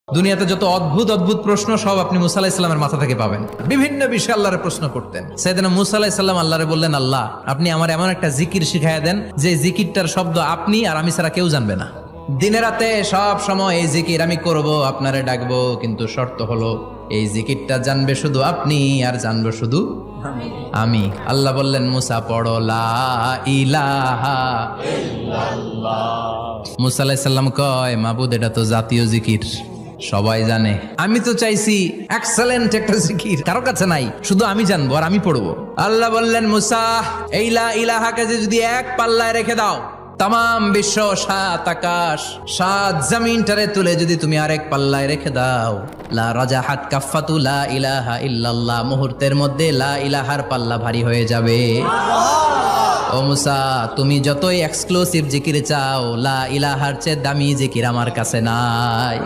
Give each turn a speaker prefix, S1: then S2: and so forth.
S1: দুনিয়াতে যত অদ্ভুত অদ্ভুত প্রশ্ন সব আপনি মুসা আলাইহিস সালামের মাথা থেকে পাবেন। বিভিন্ন বিষয়ে আল্লাহরে প্রশ্ন করতেন। সাইয়েদনা মুসা আলাইহিস সালাম আল্লাহরে বললেন, আল্লাহ আপনি আমার এমন একটা জিকির শিখাইয়া দেন যে জিকিরটার শব্দ আপনি আর আমি ছাড়া কেউ জানবে না। দিনে রাতে সব সময় এই জিকির আমি করব, আপনারে ডাকবো, কিন্তু শর্ত হলো এই জিকিরটা জানবে শুধু আপনি আর জানবো শুধু আমি। আল্লাহ বললেন, মুসা পড়ো লা ইলাহা ইল্লাল্লাহ। মুসা আলাইহিস সালাম কয়, মাবুদ এটা তো জাতীয় জিকির, সবাই জানে। আমি তো চাইছি এক্সেলেন্ট একটা জিকির, কারো কাছে নাই, শুধু আমি জানবো আর আমি পড়বো। আল্লাহ বললেন, মুসা এই লা ইলাহাকে যদি এক পাল্লায় রেখে দাও, তাম বিশ্ব, সাত আকাশ, সাত জমিনটারে তুলে যদি তুমি আরেক পাল্লায় রেখে দাও, লা রাজাহাত কাফাতু লা ইলাহা ইল্লাল্লাহ, মুহূর্তের মধ্যে লা ইলাহার পাল্লা ভারী হয়ে যাবে। ও মুসা, তুমি যতই এক্সক্লুসিভ জিকির চাও, লা ইলাহার চেয়ে দামি জিকির আমার কাছে নাই।